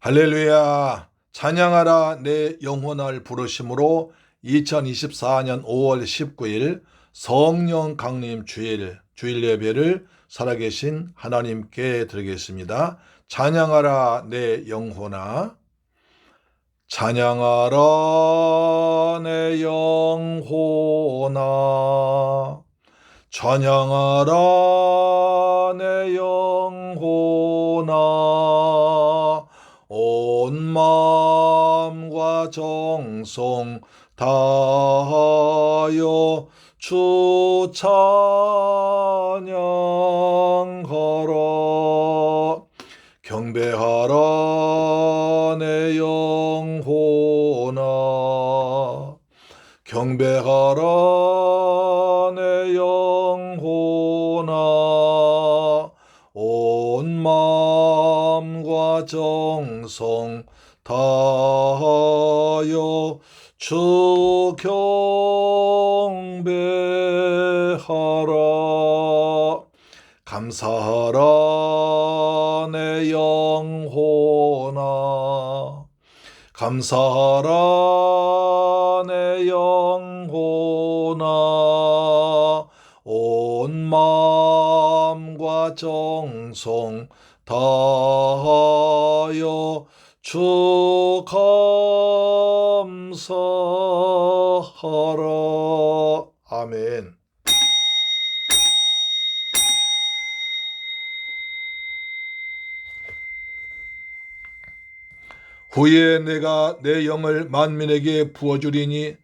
할렐루야. 찬양하라 내 영혼을 부르심으로 2024년 5월 19일 성령 강림 주일 예배를 살아계신 하나님께 드리겠습니다. 찬양하라 내 영혼아, 찬양하라 내 영혼아, 찬양하라 내 영혼아, 온 마음과 정성 다하여 주 찬양하라. 경배하라 내 영혼아, 경배하라 내 영혼아, 온 마음과 정성 다하여 주 경배하라. 감사하라 내 영혼아, 감사하라 내 영혼아, 온 마음과 정성 다하여 주 감사하라. 아멘. 후에 내가 내 영을 만민에게 부어주리니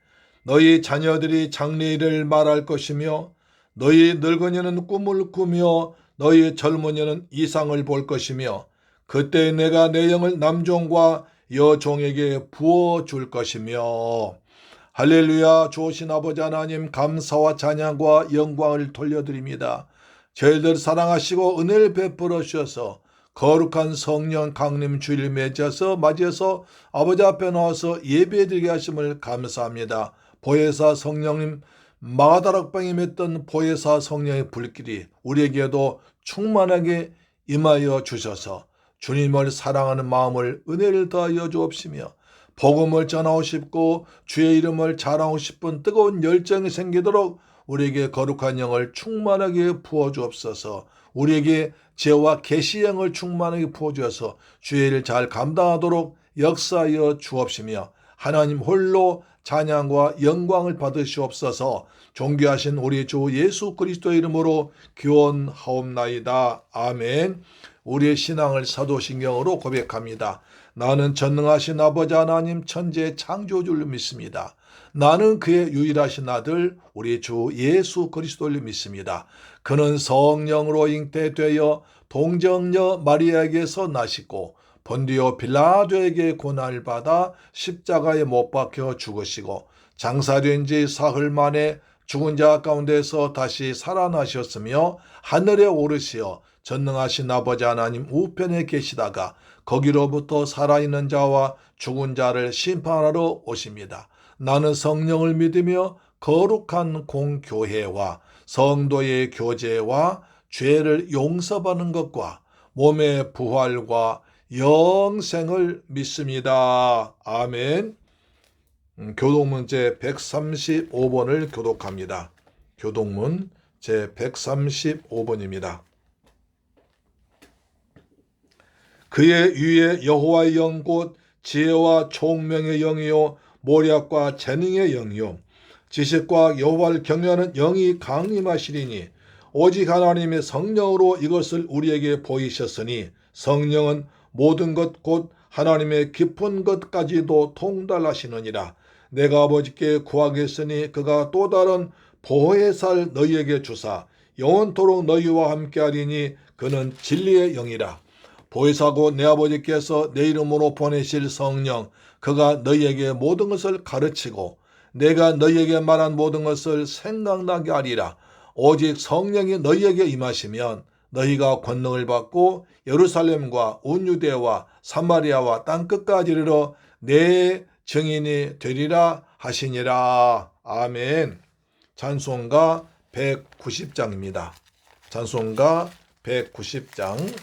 너희 자녀들이 장래일을 말할 것이며 너희 늙은이는 꿈을 꾸며 너희 젊은이는 이상을 볼 것이며 그때 내가 내 영을 남종과 여종에게 부어줄 것이며. 할렐루야. 좋으신 아버지 하나님, 감사와 찬양과 영광을 돌려드립니다. 저희들 사랑하시고 은혜를 베풀어 주셔서 거룩한 성령 강림 주일 맞이해서 아버지 앞에 나와서 예배드리게 하심을 감사합니다. 보혜사 성령님, 마가다락방에 맺던 보혜사 성령의 불길이 우리에게도 충만하게 임하여 주셔서 주님을 사랑하는 마음을 은혜를 더하여 주옵시며 복음을 전하고 싶고 주의 이름을 자랑하고 싶은 뜨거운 열정이 생기도록 우리에게 거룩한 영을 충만하게 부어주옵소서. 우리에게 죄와 계시의 영을 충만하게 부어주어서 주의 일을 잘 감당하도록 역사하여 주옵시며 하나님 홀로 찬양과 영광을 받으시옵소서. 존귀하신 우리 주 예수 그리스도의 이름으로 기원하옵나이다. 아멘. 우리의 신앙을 사도신경으로 고백합니다. 나는 전능하신 아버지 하나님 천지의 창조주를 믿습니다. 나는 그의 유일하신 아들 우리 주 예수 그리스도를 믿습니다. 그는 성령으로 잉태되어 동정녀 마리아에게서 나시고 본디오 빌라도에게 고난을 받아 십자가에 못 박혀 죽으시고 장사된 지 사흘 만에 죽은 자 가운데서 다시 살아나셨으며 하늘에 오르시어 전능하신 아버지 하나님 우편에 계시다가 거기로부터 살아있는 자와 죽은 자를 심판하러 오십니다. 나는 성령을 믿으며 거룩한 공교회와 성도의 교제와 죄를 용서받는 것과 몸의 부활과 영생을 믿습니다. 아멘. 교동문 제 135번을 교독합니다. 교동문 제 135번입니다. 그의 위에 여호와의 영 곧 지혜와 총명의 영이요 모략과 재능의 영이요 지식과 여호와를 경외하는 영이 강림하시리니 오직 하나님의 성령으로 이것을 우리에게 보이셨으니 성령은 모든 것 곧 하나님의 깊은 것까지도 통달하시느니라. 내가 아버지께 구하겠으니 그가 또 다른 보혜사를 너희에게 주사 영원토록 너희와 함께하리니 그는 진리의 영이라. 보혜사고 내 아버지께서 내 이름으로 보내실 성령 그가 너희에게 모든 것을 가르치고 내가 너희에게 말한 모든 것을 생각나게 하리라. 오직 성령이 너희에게 임하시면 너희가 권능을 받고 예루살렘과 온 유대와 사마리아와 땅끝까지 이르러 내 증인이 되리라 하시니라. 아멘. 찬송가 190장입니다. 찬송가 190장.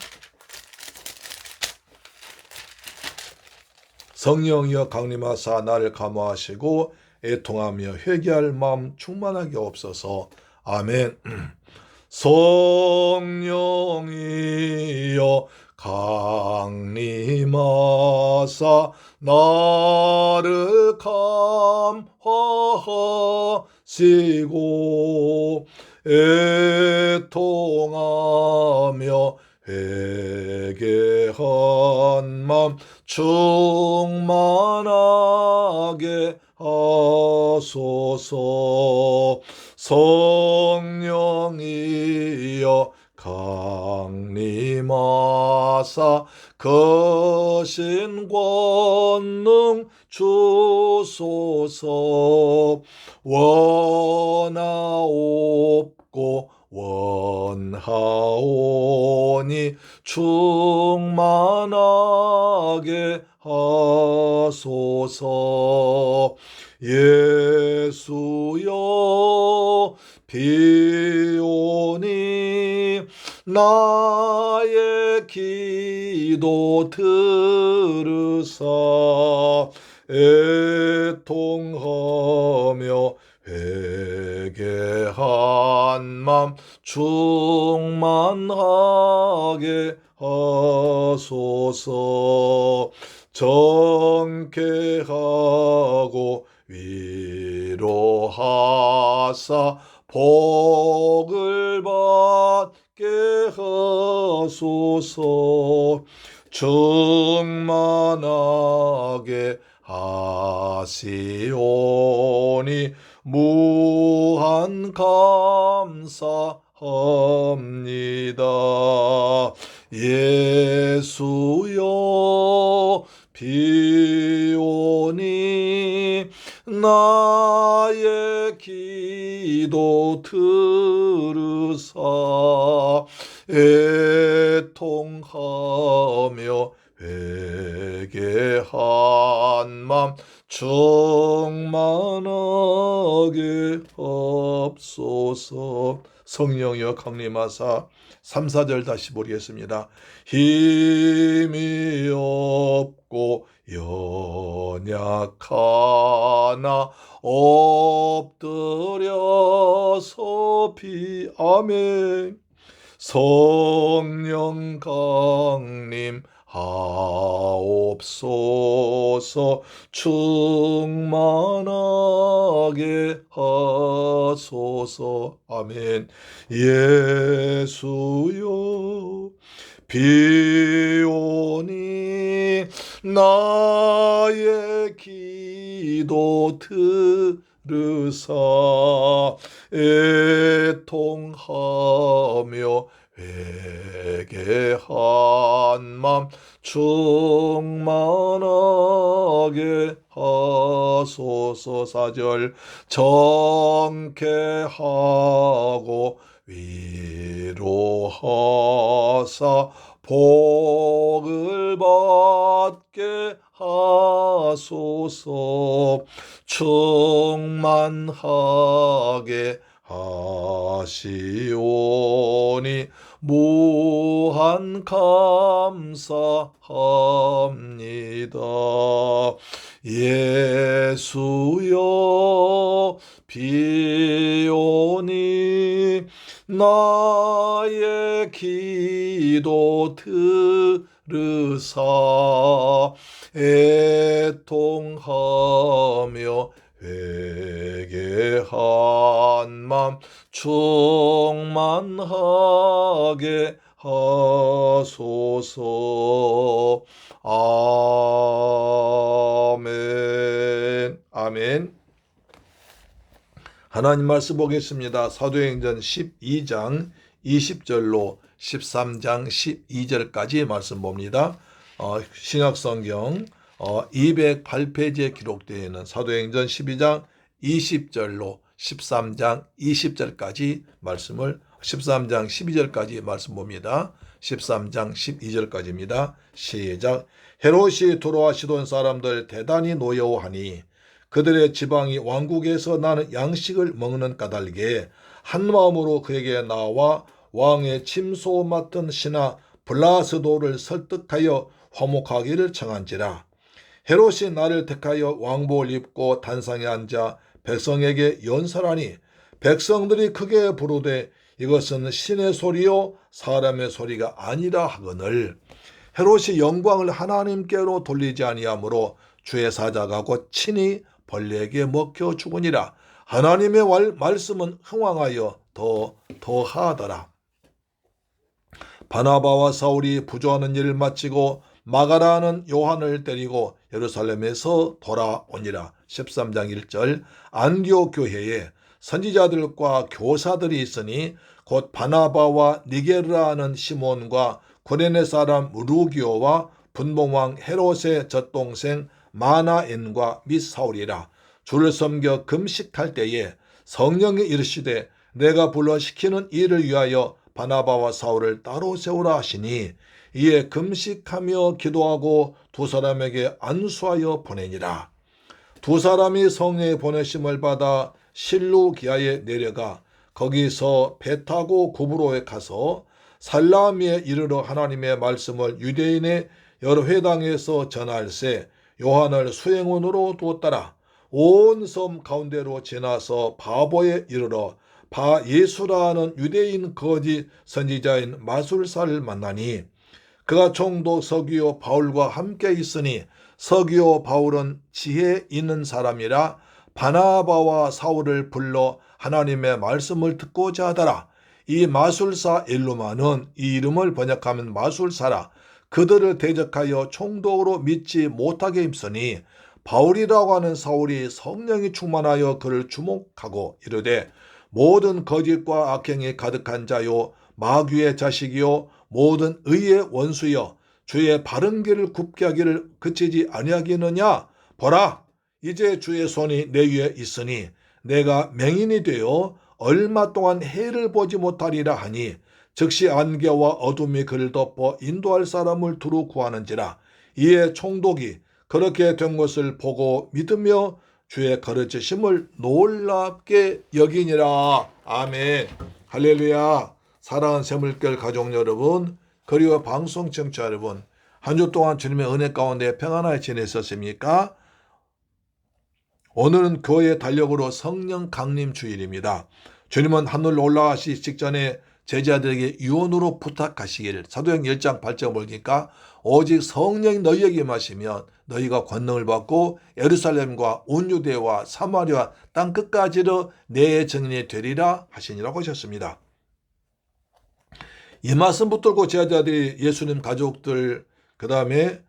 성령이여 강림하사 나를 감화하시고 애통하며 회개할 마음 충만하게 없어서. 아멘. 성령이여 강림하사 나를 감화하시고 애통하며 회개한 맘 충만하게 하소서. 성령이여 강림하사 거신 권능 주소서. 원하옵고 원하오니 충만하게 하소서. 예수여 비오니 나의 기도 들으사 애통하며 회개한 맘 충만하게 하소서. 정케하고 위로하사 복을 받게 하소서. 충만하게 하시오니 무한 감사합니다. 예수여 비오니 나의 기도 들으사 애통하며 회개한 맘 충만하게 하옵소서. 성령이여 강림하사 3, 4절 다시 보겠습니다. 힘이 없고 연약하나 엎드려서 아멘. 성령 강림 하옵소서. 충만하게 하소서. 아멘. 예수여 비오니 나의 기도 들으사 애통하며 회개한 맘 충만하게 하소서. 4절 정케하고 위로하사 복을 받게 하소서. 충만하게 하시오니 무한 감사합니다. 예수여 비오니 나의 기도 들으사 애통하며 회개한 맘 충만하게 하소서. 아멘. 아멘. 하나님 말씀 보겠습니다. 사도행전 12장 20절로 13장 12절까지 말씀 봅니다. 신약성경 208페이지에 기록되어 있는 사도행전 12장 20절로 13장 20절까지 말씀을 13장 12절까지 말씀 봅니다. 13장 12절까지입니다. 시작. 헤롯이 두로와 시돈 사람들 대단히 노여워하니 그들의 지방이 왕국에서 나는 양식을 먹는 까닭에 한마음으로 그에게 나와 왕의 침소 맡은 신하 블라스도를 설득하여 화목하기를 청한지라. 헤롯이 나를 택하여 왕복을 입고 단상에 앉아 백성에게 연설하니 백성들이 크게 부르되 이것은 신의 소리요 사람의 소리가 아니라 하거늘 헤롯이 영광을 하나님께로 돌리지 아니하므로 주의 사자가 곧 친히 벌레에게 먹혀 죽으니라. 하나님의 말씀은 흥왕하여 더하더라. 바나바와 사울이 부조하는 일을 마치고 마가라는 요한을 데리고 예루살렘에서 돌아오니라. 13장 1절 안디옥 교회에 선지자들과 교사들이 있으니 곧 바나바와 니게르라는 시몬과 구레네 사람 루기오와 분봉왕 헤롯의 젖동생 마나엔과 및 사울이라. 주를 섬겨 금식할 때에 성령이 이르시되 내가 불러 시키는 일을 위하여 바나바와 사울을 따로 세우라 하시니 이에 금식하며 기도하고 두 사람에게 안수하여 보내니라. 두 사람이 성령의 보내심을 받아 실루기아에 내려가 거기서 배 타고 구브로에 가서 살라미에 이르러 하나님의 말씀을 유대인의 여러 회당에서 전할세 요한을 수행원으로 두었더라. 온 섬 가운데로 지나서 바보에 이르러 바 예수라는 유대인 거짓 선지자인 마술사를 만나니 그가 총독 서기오 바울과 함께 있으니 서기오 바울은 지혜 있는 사람이라 바나바와 사울을 불러 하나님의 말씀을 듣고자 하더라. 이 마술사 엘루마는 이 이름을 번역하면 마술사라. 그들을 대적하여 총독으로 믿지 못하게 힘쓰니 바울이라고 하는 사울이 성령이 충만하여 그를 주목하고 이르되 모든 거짓과 악행이 가득한 자요 마귀의 자식이요 모든 의의 원수여 주의 바른 길을 굽게 하기를 그치지 아니하겠느냐. 보라 이제 주의 손이 내 위에 있으니 내가 맹인이 되어 얼마 동안 해를 보지 못하리라 하니 즉시 안개와 어둠이 그를 덮어 인도할 사람을 두루 구하는지라. 이에 총독이 그렇게 된 것을 보고 믿으며 주의 가르치심을 놀랍게 여기니라. 아멘. 할렐루야. 사랑하는 새물결 가족 여러분, 그리고 방송 청취자 여러분, 한 주 동안 주님의 은혜 가운데 평안하게 지내셨습니까? 오늘은 교회의 달력으로 성령 강림 주일입니다. 주님은 하늘로 올라가시기 직전에 제자들에게 유언으로 부탁하시기를 사도행 1장 8절 보니까 오직 성령이 너희에게 임하시면 너희가 권능을 받고 예루살렘과 온 유대와 사마리아 땅 끝까지로 내 증인이 되리라 하시니라고 하셨습니다. 이 말씀 붙들고 제자들이 예수님 가족들 그 다음에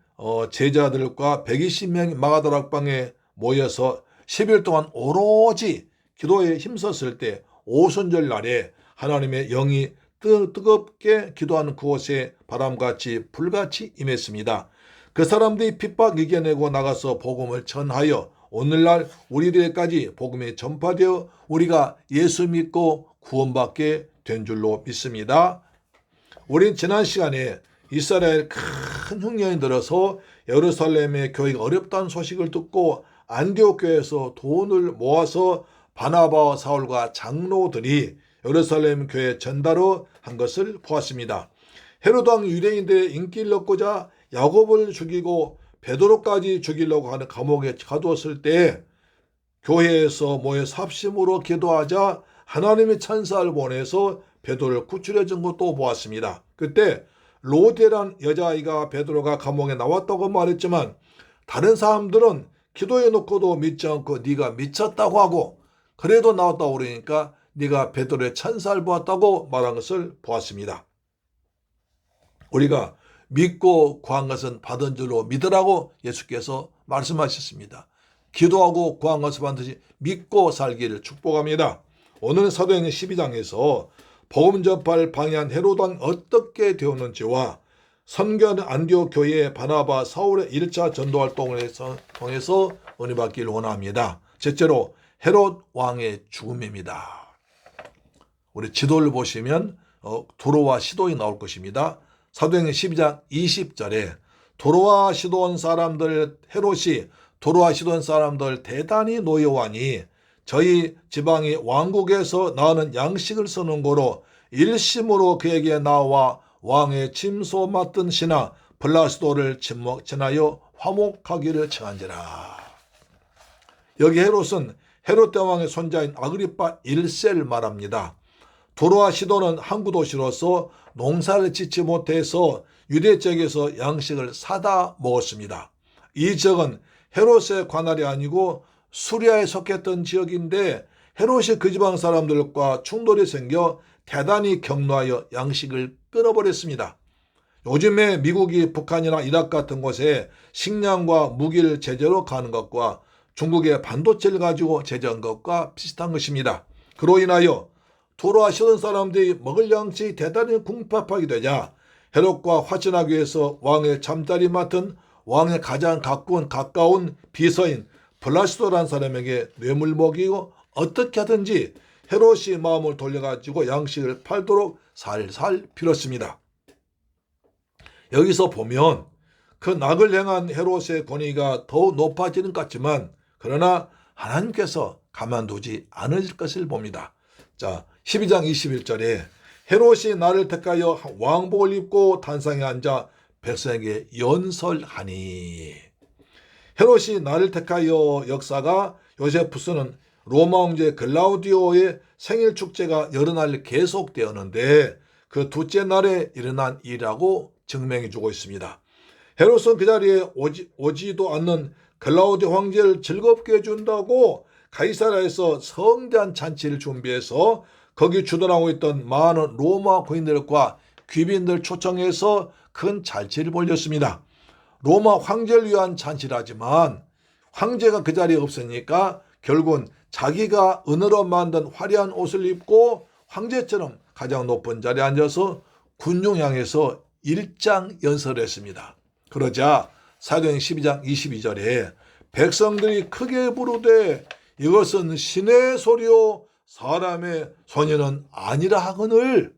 제자들과 120명이 마가다락방에 모여서 10일 동안 오로지 기도에 힘썼을 때 오순절 날에 하나님의 영이 뜨겁게 기도하는 그곳에 바람같이 불같이 임했습니다. 그 사람들이 핍박 이겨내고 나가서 복음을 전하여 오늘날 우리들에게까지 복음이 전파되어 우리가 예수 믿고 구원받게 된 줄로 믿습니다. 우린 지난 시간에 이스라엘 큰 흉년이 들어서 예루살렘의 교회가 어렵다는 소식을 듣고 안디옥 교회에서 돈을 모아서 바나바와 사울과 장로들이 예루살렘 교회 전달을 한 것을 보았습니다. 헤롯 왕 유대인들의 인기를 얻고자 야곱을 죽이고 베드로까지 죽이려고 하는 감옥에 가두었을 때 교회에서 모여 삽심으로 기도하자 하나님의 천사를 보내서 베드로를 구출해 준 것도 보았습니다. 그때 로데란 여자아이가 베드로가 감옥에 나왔다고 말했지만 다른 사람들은 기도해 놓고도 믿지 않고 네가 미쳤다고 하고 그래도 나왔다고 그러니까 네가 베드로의 천사를 보았다고 말한 것을 보았습니다. 우리가 믿고 구한 것은 받은 줄로 믿으라고 예수께서 말씀하셨습니다. 기도하고 구한 것을 반드시 믿고 살기를 축복합니다. 오늘 사도행전 12장에서 복음 전파를 방해한 헤롯 왕이 어떻게 되었는지와 선교하는 안디옥 교회의 바나바 사울의 1차 전도 활동을 통해서 은혜 받기를 원합니다. 첫째로 헤롯 왕의 죽음입니다. 우리 지도를 보시면 도로와 시돈이 나올 것입니다. 사도행전 12장 20절에 도로와 시돈 사람들 헤롯이 도로와 시돈 사람들 대단히 노여워하니 저희 지방이 왕국에서 나오는 양식을 쓰는 거로 일심으로 그에게 나와 왕의 침소 맡은 신하 블라스도를 친하여 화목하기를 청한지라. 여기 헤롯은 헤롯 대왕의 손자인 아그리파 1세를 말합니다. 두로와 시돈은 항구 도시로서 농사를 짓지 못해서 유대 지역에서 양식을 사다 먹었습니다. 이 지역은 헤롯의 관할이 아니고 수리아에 속했던 지역인데 헤롯이 그 지방 사람들과 충돌이 생겨 대단히 격노하여 양식을 끊어버렸습니다. 요즘에 미국이 북한이나 이라크 같은 곳에 식량과 무기를 제재로 가는 것과 중국의 반도체를 가지고 제재한 것과 비슷한 것입니다. 그로 인하여 두로와 시돈 사람들이 먹을 양식이 대단히 궁핍하게 되자 헤롯과 화친하기 위해서 왕의 잠자리 맡은 왕의 가장 가까운 비서인 블라스도라는 사람에게 뇌물 먹이고 어떻게 하든지 헤롯이 마음을 돌려가지고 양식을 팔도록 살살 빌었습니다. 여기서 보면 그 낙을 행한 헤롯의 권위가 더욱 높아지는 것 같지만 그러나 하나님께서 가만두지 않으실 것을 봅니다. 자, 12장 21절에 헤롯이 나를 택하여 왕복을 입고 단상에 앉아 백성에게 연설하니. 헤롯이 나를 택하여 역사가 요세푸스는 로마 황제 글라우디오의 생일 축제가 여러 날 계속되었는데 그 둘째 날에 일어난 일이라고 증명해 주고 있습니다. 헤롯은 그 자리에 오지도 않는 글라우디오 황제를 즐겁게 해준다고 가이사랴에서 성대한 잔치를 준비해서 거기 주둔하고 있던 많은 로마 군인들과 귀빈들 초청해서 큰 잔치를 벌였습니다. 로마 황제를 위한 잔치라지만 황제가 그 자리에 없으니까 결국은 자기가 은으로 만든 화려한 옷을 입고 황제처럼 가장 높은 자리에 앉아서 군중 향해서 일장 연설을 했습니다. 그러자 사도행 12장 22절에 백성들이 크게 부르되 이것은 신의 소리요 사람의 소리는 아니라 하거늘.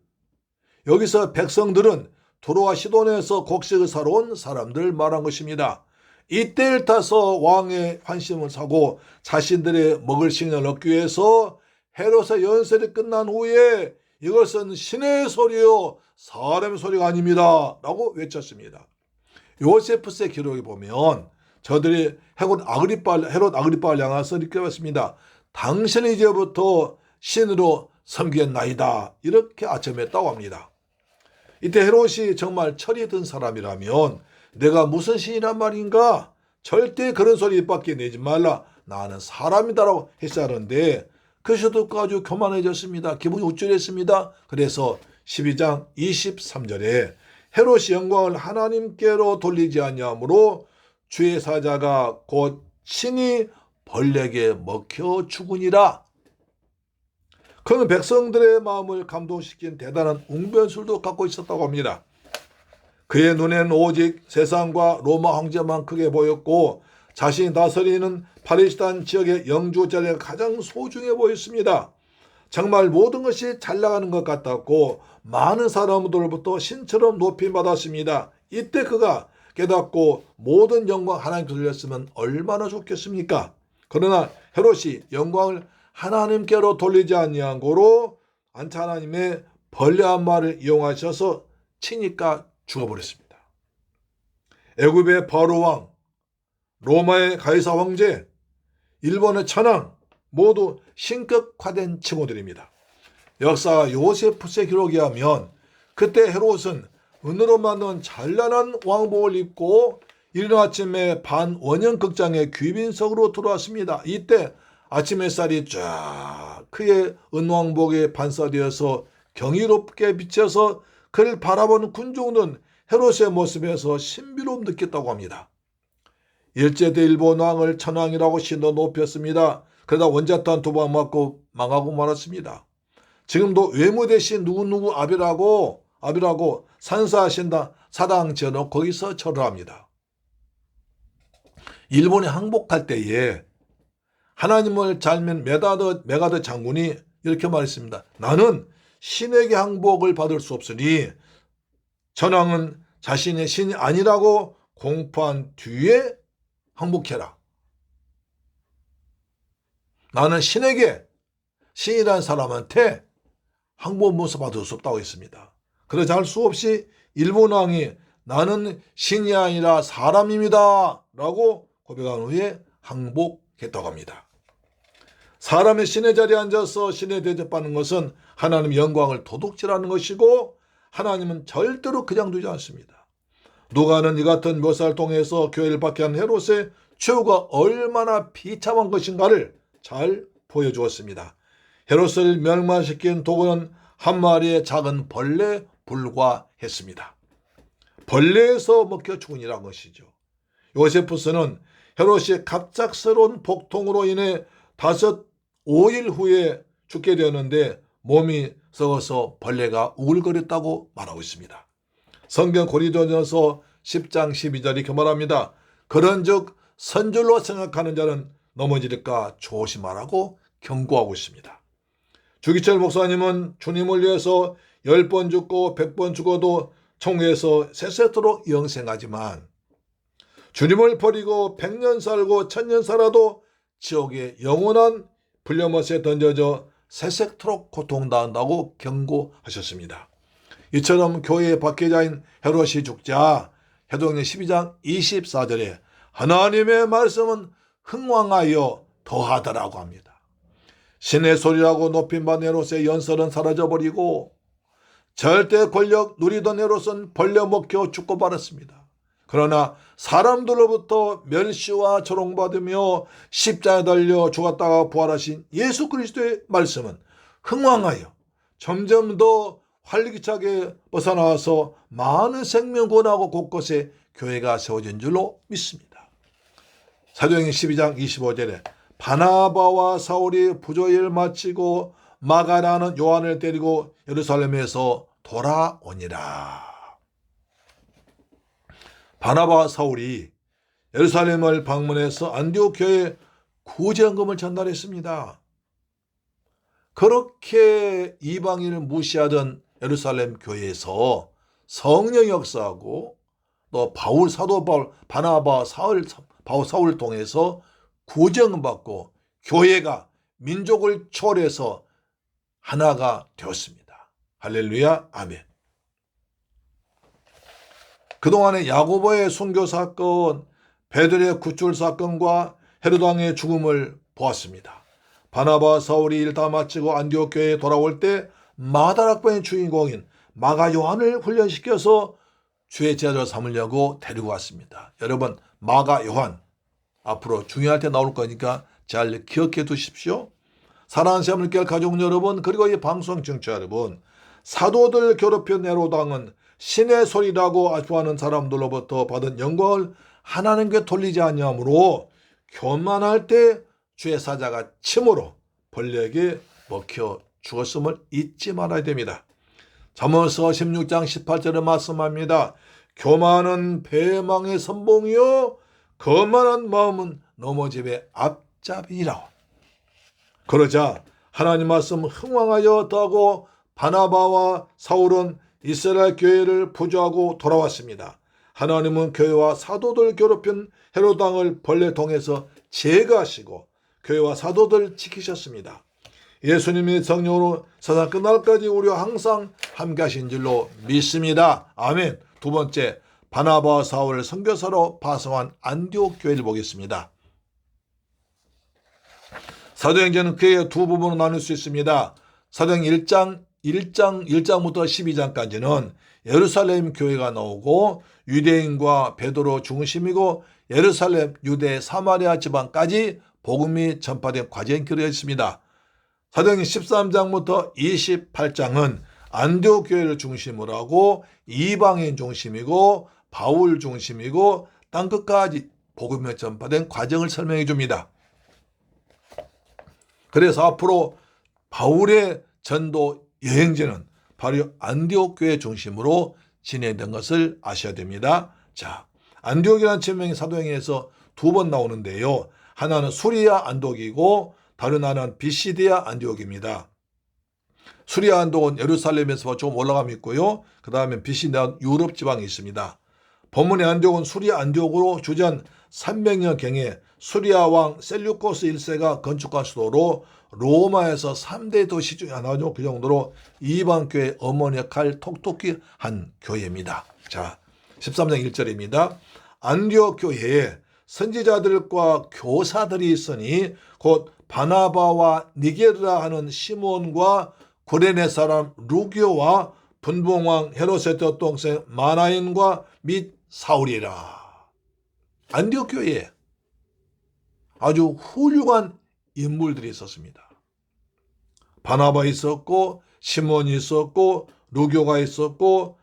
여기서 백성들은 두로와 시돈에서 곡식을 사러 온 사람들 말한 것입니다. 이때를 타서 왕의 환심을 사고 자신들의 먹을 식량을 얻기 위해서 헤롯의 연설이 끝난 후에 이것은 신의 소리요 사람의 소리가 아닙니다 라고 외쳤습니다. 요세푸스의 기록에 보면 저들이 헤롯 아그리빠를 향해서 이렇게 했습니다. 당신은 이제부터 신으로 섬기겠나이다 이렇게 아첨했다고 합니다. 이때 헤롯이 정말 철이 든 사람이라면 내가 무슨 신이란 말인가? 절대 그런 소리 입 밖에 내지 말라. 나는 사람이다라고 했어야 하는데 그것도 아주 교만해졌습니다. 기분이 우쭐했습니다. 그래서 12장 23절에 헤롯이 영광을 하나님께로 돌리지 아니하므로 주의 사자가 곧 신이 벌레에게 먹혀 죽으니라. 그는 백성들의 마음을 감동시킨 대단한 웅변술도 갖고 있었다고 합니다. 그의 눈에는 오직 세상과 로마 황제만 크게 보였고 자신이 다스리는 팔레스타인 지역의 영주 자리가 가장 소중해 보였습니다. 정말 모든 것이 잘 나가는 것 같았고 많은 사람들로부터 신처럼 높임받았습니다. 이때 그가 깨닫고 모든 영광 하나님께 돌렸으면 얼마나 좋겠습니까? 그러나 헤롯이 영광을 하나님께로 돌리지 아니한 고로 안타 하나님의 벌레 한 마리를 이용하셔서 치니까 죽어버렸습니다. 애굽의 바로 왕, 로마의 가이사 황제, 일본의 천황 모두 신격화된 칭호들입니다. 역사 요세푸스의 기록에 하면 그때 헤롯은 은으로 만든 찬란한 왕복을 입고 이른 아침에 반원형 극장의 귀빈석으로 들어왔습니다. 이때 아침 햇살이 쫙 그의 은왕복에 반사되어서 경이롭게 비쳐서 그를 바라보는 군중은 헤롯의 모습에서 신비로움 느꼈다고 합니다. 일제대 일본 왕을 천왕이라고 신도 높였습니다. 그러다 원자탄 두 방 맞고 망하고 말았습니다. 지금도 외무 대신 누구누구 아비라고 산사하신다 사당 지어놓고 거기서 절을 합니다. 일본에 항복할 때에 하나님을 닮은 메가드 장군이 이렇게 말했습니다. 나는 신에게 항복을 받을 수 없으니 전왕은 자신의 신이 아니라고 공포한 뒤에 항복해라. 나는 신이라는 사람한테 항복문서 받을 수 없다고 했습니다. 그러자 할 수 없이 일본 왕이 나는 신이 아니라 사람입니다 라고 고백한 후에 항복했다고 합니다. 사람이 신의 자리에 앉아서 신에 대접받는 것은 하나님의 영광을 도둑질하는 것이고 하나님은 절대로 그냥 두지 않습니다. 누가는 이 같은 묘사를 통해서 교회를 박해한 헤롯의 최후가 얼마나 비참한 것인가를 잘 보여주었습니다. 헤롯을 멸망시킨 도구는 한 마리의 작은 벌레에 불과했습니다. 벌레에서 먹혀 죽으니란 것이죠. 요세푸스는 헤롯이 갑작스러운 복통으로 인해 5일 후에 죽게 되었는데 몸이 썩어서 벌레가 우글거렸다고 말하고 있습니다. 성경 고린도전서 10장 12절이 이렇게 말합니다. 그런즉 선줄로 생각하는 자는 넘어질까 조심하라고 경고하고 있습니다. 주기철 목사님은 주님을 위해서 10번 죽고 100번 죽어도 총회에서 세세토록 영생하지만 주님을 버리고 100년 살고 1000년 살아도 지옥의 영원한 불려못에 던져져 세세토록 고통당한다고 경고하셨습니다. 이처럼 교회의 박해자인 헤롯이 죽자 사도행전 12장 24절에 하나님의 말씀은 흥왕하여 더하더라고 합니다. 신의 소리라고 높임받은 헤롯의 연설은 사라져버리고 절대 권력 누리던 헤롯은 벌레 먹혀 죽고 말았습니다. 그러나 사람들로부터 멸시와 조롱받으며 십자가에 달려 죽었다가 부활하신 예수 그리스도의 말씀은 흥왕하여 점점 더 활기차게 벗어나와서 많은 생명 구원하고 곳곳에 교회가 세워진 줄로 믿습니다. 사도행전 12장 25절에 바나바와 사울이 부조일을 마치고 마가라는 요한을 데리고 예루살렘에서 돌아오니라. 바나바와 사울이 예루살렘을 방문해서 안디옥 교회에 구제헌금을 전달했습니다. 그렇게 이방인을 무시하던 예루살렘 교회에서 성령 역사하고 또 사도 바울, 바나바, 사울을 통해서 구제헌금 받고 교회가 민족을 초월해서 하나가 되었습니다. 할렐루야, 아멘. 그동안의 야고보의 순교 사건, 베드로의 굿줄 사건과 헤롯 왕의 죽음을 보았습니다. 바나바 사울이 일 다 마치고 안디옥 교회에 돌아올 때 마다락방의 주인공인 마가 요한을 훈련시켜서 주의 제자로 삼으려고 데리고 왔습니다. 여러분, 마가 요한 앞으로 중요할 때 나올 거니까 잘 기억해 두십시오. 사랑하는 새하늘교회 가족 여러분, 그리고 이 방송 청취자 여러분, 사도들 괴롭힌 헤롯 왕은 신의 소리라고 아쉬워하는 사람들로부터 받은 영광을 하나님께 돌리지 아니하므로 교만할 때 주의 사자가 침으로 벌레에게 먹혀 죽었음을 잊지 말아야 됩니다. 잠언서 16장 18절에 말씀합니다. 교만은 배망의 선봉이요 거만한 마음은 넘어짐의 앞잡이라고. 그러자 하나님 말씀 흥왕하여 더하고 바나바와 사울은 이스라엘 교회를 부조하고 돌아왔습니다. 하나님은 교회와 사도들 괴롭힌 헤롯 왕을 벌레 통해서 제거하시고 교회와 사도들 지키셨습니다. 예수님이 성령으로 세상 끝날까지 우리와 항상 함께 하신 줄로 믿습니다. 아멘. 두 번째, 바나바와 사울을 선교사로 파송한 안디옥 교회를 보겠습니다. 사도행전은 크게 두 부분으로 나눌 수 있습니다. 사도행전 1장부터 12장까지는 예루살렘 교회가 나오고 유대인과 베드로 중심이고 예루살렘, 유대, 사마리아 지방까지 복음이 전파된 과정이 그려져 있습니다. 사도행전 13장부터 28장은 안디옥 교회를 중심으로 하고 이방인 중심이고 바울 중심이고 땅끝까지 복음이 전파된 과정을 설명해 줍니다. 그래서 앞으로 바울의 전도 여행지는 바로 안디옥 교회 중심으로 진행된 것을 아셔야 됩니다. 자, 안디옥이라는 지명이 사도행전에서 두 번 나오는데요. 하나는 수리아 안독이고 다른 하나는 비시디아 안디옥입니다. 수리아 안독은 예루살렘에서 좀 올라가면 있고요. 그 다음에 비시디아 유럽 지방에 있습니다. 본문의 안디옥은 수리아 안디옥으로 주전 300년경에 수리아 왕 셀류코스 1세가 건축한 수도로 로마에서 3대 도시 중에 하나죠. 그 정도로 이방교회 어머니 역할 톡톡히 한 교회입니다. 자, 13장 1절입니다. 안디옥 교회에 선지자들과 교사들이 있으니 곧 바나바와 니게르라 하는 시몬과 구레네 사람 루기오와 분봉왕 헤롯의 젖동생 마나인과 및 사울이라. 안디옥 교회에 아주 훌륭한 인물들이 있었습니다. 바나바 있었고 시몬이 있었고 루교가 있었고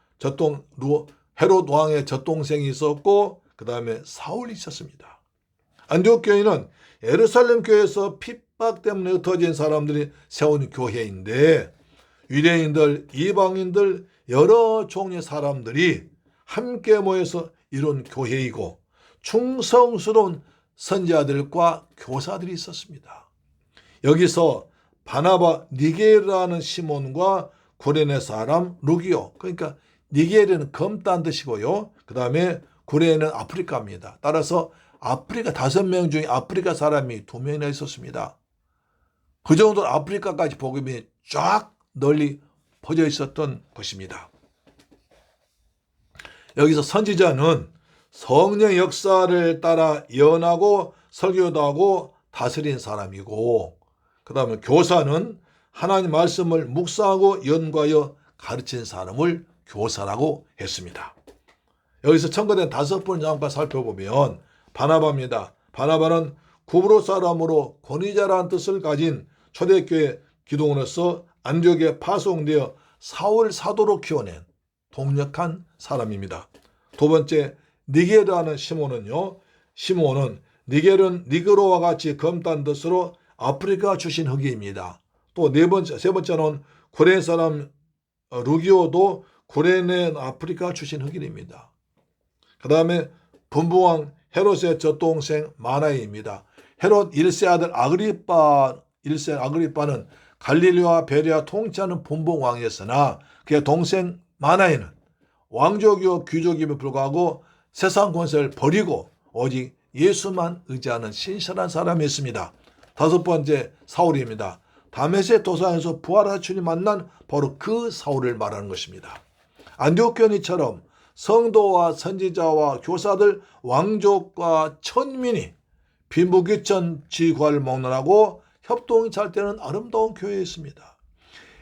헤롯 왕의 젖동생이 있었고 그 다음에 사울이 있었습니다. 안디옥 교회는 예루살렘 교회에서 핍박 때문에 흩어진 사람들이 세운 교회인데 유대인들, 이방인들 여러 종류의 사람들이 함께 모여서 이룬 교회이고 충성스러운 선지자들과 교사들이 있었습니다. 여기서 바나바 니게르라는 시몬과 구레네 사람 루기오, 그러니까 니게르는 검다는 뜻이고요. 그 다음에 구레네는 아프리카입니다. 따라서 아프리카 5명 중에 아프리카 사람이 2명이나 있었습니다. 그 정도로 아프리카까지 복음이 쫙 널리 퍼져 있었던 것입니다. 여기서 선지자는 성령의 역사를 따라 예언하고 설교도 하고 다스린 사람이고, 그 다음에 교사는 하나님 말씀을 묵상하고 연구하여 가르친 사람을 교사라고 했습니다. 여기서 첨가된 5번째 장판 살펴보면 바나바입니다. 바나바는 구브로 사람으로 권위자라는 뜻을 가진 초대교회 기독원으로서 안디옥에 파송되어 사울 사도로 키워낸 동력한 사람입니다. 2번째 니게르라는 시몬은요. 시몬은 니게르는 니그로와 같이 검다는 뜻으로 아프리카 출신 흑인입니다. 또 세 번째는 구레네 사람 루기오도 구레네 아프리카 출신 흑인입니다. 그 다음에 분부왕 헤롯의 젖동생 마나이입니다. 헤롯 1세 아들 아그리빠는 갈릴리와 베레아 통치하는 분봉왕이었으나 그의 동생 마나이는 왕족이요 귀족임에 불구하고 세상 권세를 버리고 오직 예수만 의지하는 신실한 사람이었습니다. 5번째 사울입니다. 다메섹 도상에서 부활한 주님 만난 바로 그 사울을 말하는 것입니다. 안디옥 교회처럼 성도와 선지자와 교사들, 왕족과 천민이 빈부귀천 지구를 먹느라고 협동이 잘 되는 아름다운 교회였습니다.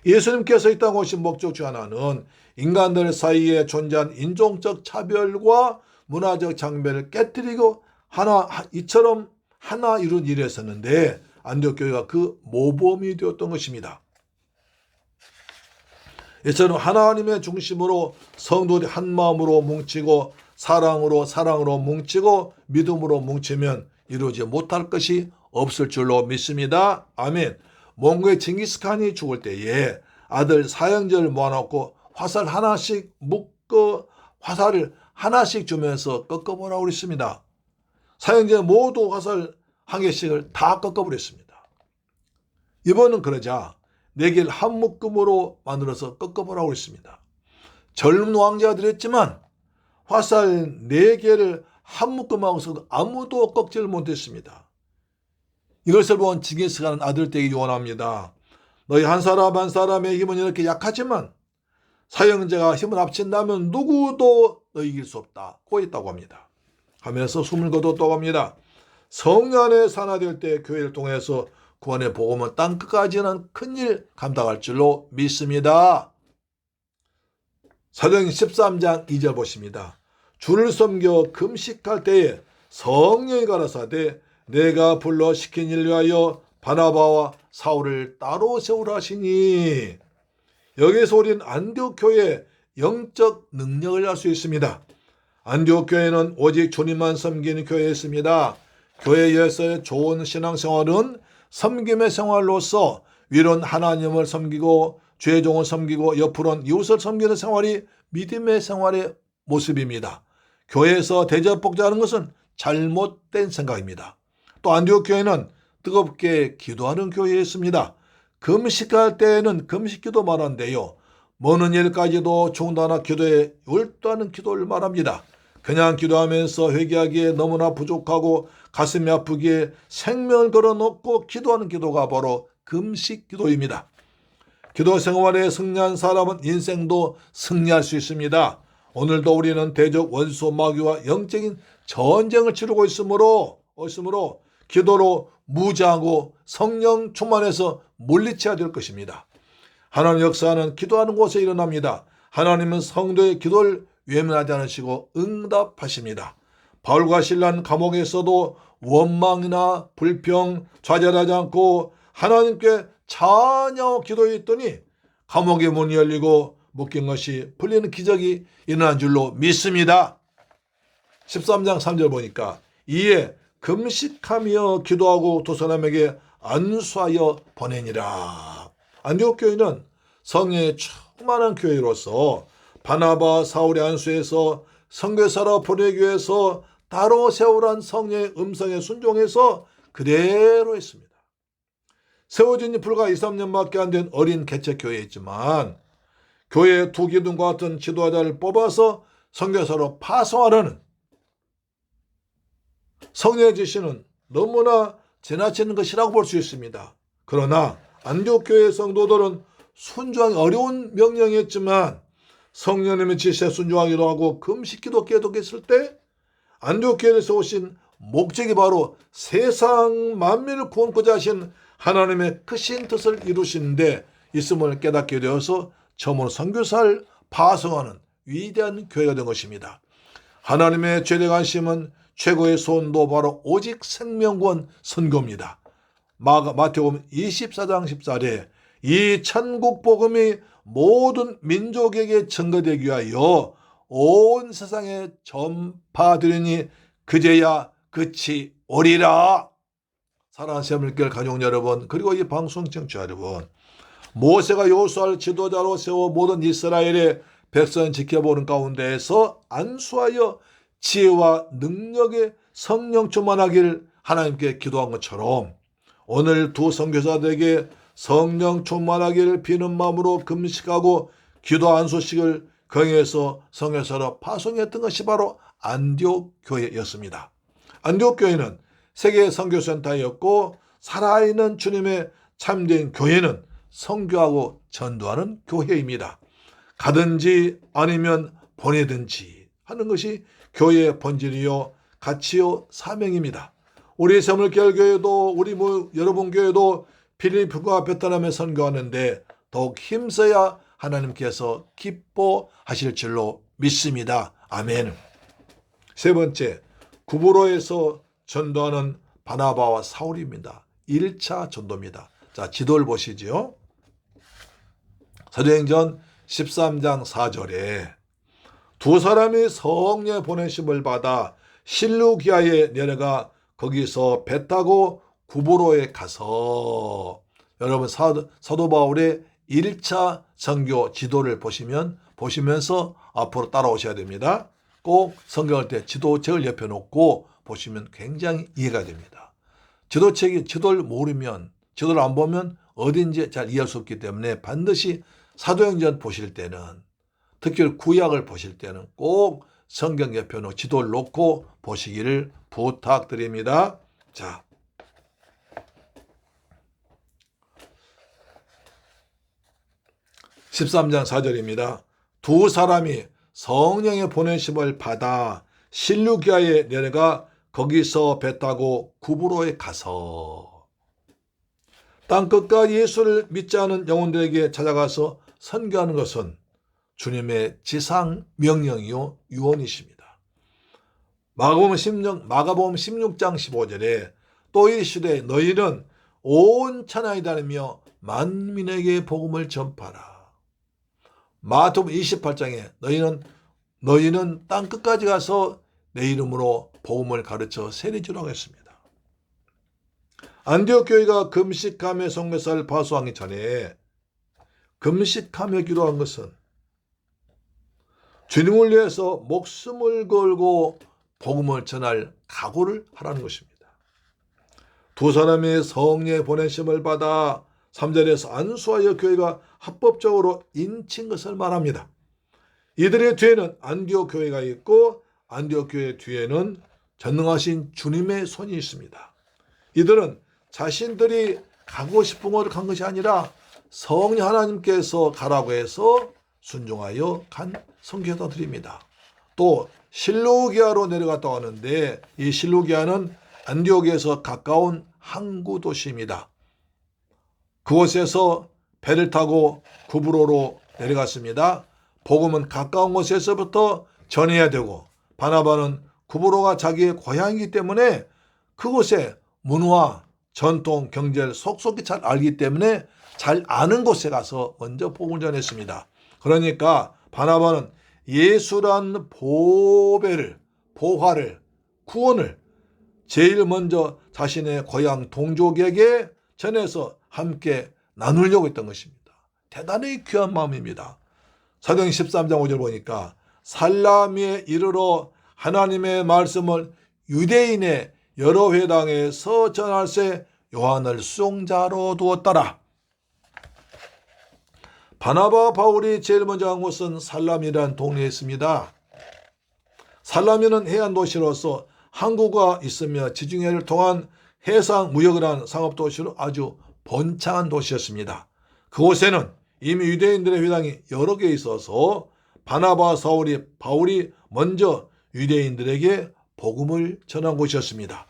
예수님께서 이 땅에 오신 목적 중 하나는 인간들 사이에 존재한 인종적 차별과 문화적 장벽을 깨뜨리고 이처럼 하나 이룬 일이었었는데 안디옥 교회가 그 모범이 되었던 것입니다. 이처럼 하나님의 중심으로 성도들이 한 마음으로 뭉치고 사랑으로 뭉치고 믿음으로 뭉치면 이루지 못할 것이 없을 줄로 믿습니다. 아멘. 몽고의 징기스칸이 죽을 때에 아들 사형제를 모아놓고 화살을 하나씩 주면서 꺾어보라고 그랬습니다. 사형제 모두 화살 1개씩을 다 꺾어버렸습니다. 이번은 그러자 4개를 한 묶음으로 만들어서 꺾어보라고 했습니다. 젊은 왕자들이었지만 화살 4개를 한 묶음하고서 아무도 꺾지를 못했습니다. 이것을 본 징기스칸은 아들에게 요원합니다. 너희 한 사람 한 사람의 힘은 이렇게 약하지만 사형제가 힘을 합친다면 누구도 너희 이길 수 없다. 고 있다고 합니다. 하면서 숨을 거뒀다고 합니다. 성령 안에 산화될 때 교회를 통해서 구원의 복음은 땅끝까지는 큰일 감당할 줄로 믿습니다. 사도행전 13장 2절 보십니다. 주를 섬겨 금식할 때에 성령이 가라사대 내가 불러 시킨 일 위하여 바나바와 사울을 따로 세우라 하시니, 여기서 우리는 안디옥 교회의 영적 능력을 알 수 있습니다. 안디옥 교회는 오직 주님만 섬기는 교회였습니다. 교회에서의 좋은 신앙생활은 섬김의 생활로서 위로는 하나님을 섬기고 죄의 종을 섬기고 옆으로는 이웃을 섬기는 생활이 믿음의 생활의 모습입니다. 교회에서 대접복지하는 것은 잘못된 생각입니다. 또 안디옥 교회는 뜨겁게 기도하는 교회였습니다. 금식할 때에는 금식기도 말한대요. 먹는 일까지도 중단하 기도에 열도하는 기도를 말합니다. 그냥 기도하면서 회개하기에 너무나 부족하고 가슴이 아프기에 생명을 걸어놓고 기도하는 기도가 바로 금식 기도입니다. 기도 생활에 승리한 사람은 인생도 승리할 수 있습니다. 오늘도 우리는 대적 원수 마귀와 영적인 전쟁을 치르고 있으므로 기도로 무장하고 성령 충만해서 물리쳐야 될 것입니다. 하나님 역사는 기도하는 곳에 일어납니다. 하나님은 성도의 기도를 외면하지 않으시고 응답하십니다. 바울과 실라는 감옥에서도 원망이나 불평, 좌절하지 않고 하나님께 찬양하고 기도했더니 감옥의 문이 열리고 묶인 것이 풀리는 기적이 일어난 줄로 믿습니다. 13장 3절 보니까 이에 금식하며 기도하고 두 사람에게 안수하여 보내니라. 안디옥 교회는 성령의 충만한 교회로서 바나바 사울의 안수에서 선교사로 보내기 위해서 따로 세우란 성령의 음성에 순종해서 그대로 했습니다. 세워진 지 불과 2, 3년밖에 안 된 어린 개척교회였지만 교회의 두 기둥과 같은 지도자를 뽑아서 선교사로 파송하려는 성령의 지시는 너무나 지나치는 것이라고 볼 수 있습니다. 그러나 안디옥 교회의 성도들은 순종하기 어려운 명령이었지만 성령님의 지시에 순종하기로 하고 금식기도 계속했을 때 안디옥 교회에서 오신 목적이 바로 세상 만민을 구원코자 하신 하나님의 크신 뜻을 이루시는데 있음을 깨닫게 되어서 처음으로 선교사를 파송하는 위대한 교회가 된 것입니다. 하나님의 최대 관심은 최고의 소원도 바로 오직 생명구원 선교입니다. 마태복음 24장 14절에 이 천국 복음이 모든 민족에게 전거되기 위하여 온 세상에 전파되리니 그제야 끝이 오리라. 사랑하는 새물길 가족 여러분, 그리고 이 방송 청취자 여러분, 모세가 여호수아를 지도자로 세워 모든 이스라엘의 백성을 지켜보는 가운데에서 안수하여 지혜와 능력의 성령 충만하기를 하나님께 기도한 것처럼 오늘 두 선교사들에게 성령 충만하기를 비는 마음으로 금식하고 기도 안수식을 경외해서 선교사로 파송했던 것이 바로 안디옥 교회였습니다. 안디옥 교회는 세계 선교센터였고 살아있는 주님의 참된 교회는 선교하고 전도하는 교회입니다. 가든지 아니면 보내든지 하는 것이 교회의 본질이요 가치요 사명입니다. 우리 새물결교회도 우리 여러분 교회도 필리핀과 베트남에 선교하는데 더욱 힘써야 하나님께서 기뻐하실 줄로 믿습니다. 아멘. 세 번째, 구브로에서 전도하는 바나바와 사울입니다. 1차 전도입니다. 자, 지도를 보시죠. 사도행전 13장 4절에 두 사람이 성령의 보내심을 받아 실루기아에 내려가 거기서 배 타고 구브로에 가서, 여러분 사도 바울의 1차 선교 지도를 보시면서 앞으로 따라오셔야 됩니다. 꼭 성경할 때 지도책을 옆에 놓고 보시면 굉장히 이해가 됩니다. 지도를 모르면, 지도를 안 보면 어딘지 잘 이해할 수 없기 때문에 반드시 사도행전 보실 때는, 특히 구약을 보실 때는 꼭 성경 옆에 놓고 지도를 놓고 보시기를 부탁드립니다. 자, (13장 4절입니다) 두 사람이 성령의 보내심을 받아 실루기아에 내려가 거기서 배 타고 구브로에 가서 땅끝과 예수를 믿지 않은 영혼들에게 찾아가서 선교하는 것은 주님의 지상 명령이요 유언이십니다. 마가복음 16장 15절에 또 이르시되 너희는 온 천하에 다니며 만민에게 복음을 전파하라. 마태복음 28장에 너희는 땅끝까지 가서 내 이름으로 복음을 가르쳐 세례주라고 했습니다. 안디옥 교회가 금식하며 선교사를 파송하기 전에 금식하며 기도한 것은 주님을 위해서 목숨을 걸고 복음을 전할 각오를 하라는 것입니다. 두 사람의 성령의 보내심을 받아 3절에서 안수하여 교회가 합법적으로 인친 것을 말합니다. 이들의 뒤에는 안디옥 교회가 있고 안디옥 교회 뒤에는 전능하신 주님의 손이 있습니다. 이들은 자신들이 가고 싶은 곳을 간 것이 아니라 성령 하나님께서 가라고 해서 순종하여 간 선교사들입니다. 또 실루기아로 내려갔다고 하는데 이 실루기아는 안디옥에서 가까운 항구 도시입니다. 그곳에서 배를 타고 구브로로 내려갔습니다. 복음은 가까운 곳에서부터 전해야 되고 바나바는 구브로가 자기의 고향이기 때문에 그곳의 문화, 전통, 경제를 속속히 잘 알기 때문에 잘 아는 곳에 가서 먼저 복음을 전했습니다. 그러니까 바나바는 예수란 보배를, 보화를, 구원을 제일 먼저 자신의 고향 동족에게 전해서 함께 나누려고 했던 것입니다. 대단히 귀한 마음입니다. 사도행 13장 5절 보니까 살라미에 이르러 하나님의 말씀을 유대인의 여러 회당에서 전할세 요한을 수종자로 두었더라. 바나바 바울이 제일 먼저 한 곳은 살라미라는 동네에 있습니다. 살라미는 해안 도시로서 항구가 있으며 지중해를 통한 해상 무역을 한 상업도시로 아주 번창한 도시였습니다. 그곳에는 이미 유대인들의 회당이 여러 개 있어서 바나바 바울이 먼저 유대인들에게 복음을 전한 곳이었습니다.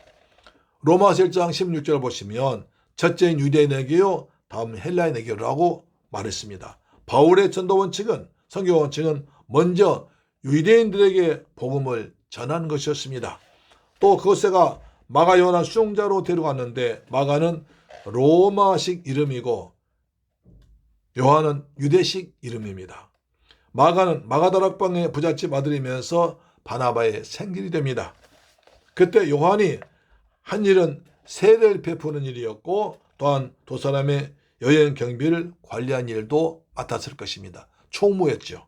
로마서 1장 16절 보시면 첫째인 유대인에게요 다음 헬라인에게라고 말했습니다. 바울의 전도 원칙은 선교 원칙은 먼저 유대인들에게 복음을 전하는 것이었습니다. 또 그곳에가 마가 요한 수종자로 데려갔는데 마가는 로마식 이름이고 요한은 유대식 이름입니다. 마가는 마가다락방의 부잣집 아들이면서 바나바의 생길이 됩니다. 그때 요한이 한 일은 세례를 베푸는 일이었고 또한 두 사람의 여행 경비를 관리한 일도 맡았을 것입니다. 총무였죠.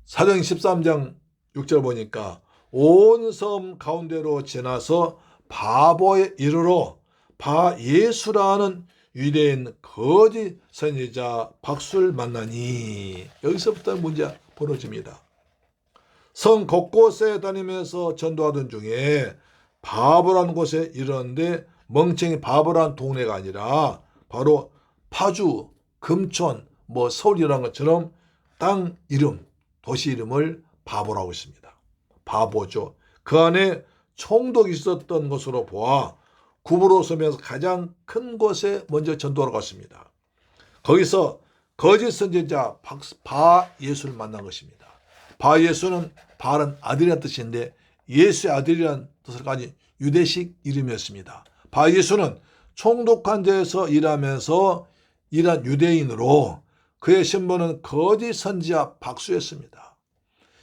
사도행 13장 6절 보니까 온 섬 가운데로 지나서 바보에 이르러 바 예수라는 유대인 거짓 선지자 박수를 만나니 여기서부터 문제가 벌어집니다. 성 곳곳에 다니면서 전도하던 중에 바보라는 곳에 이르는데 멍청이 바보라는 동네가 아니라 바로 파주, 금촌, 서울이라는 것처럼 땅 이름, 도시 이름을 바보라고 했습니다. 바보죠. 그 안에 총독이 있었던 것으로 보아 구브로 섬에서 가장 큰 곳에 먼저 전도하러 갔습니다. 거기서 거짓 선지자 바 예수를 만난 것입니다. 바 예수는 바는 아들이라는 뜻인데 예수의 아들이라는 뜻을 가진 유대식 이름이었습니다. 바 예수는 총독한 데에서 일하면서 일한 유대인으로 그의 신분은 거짓 선지자 박수였습니다.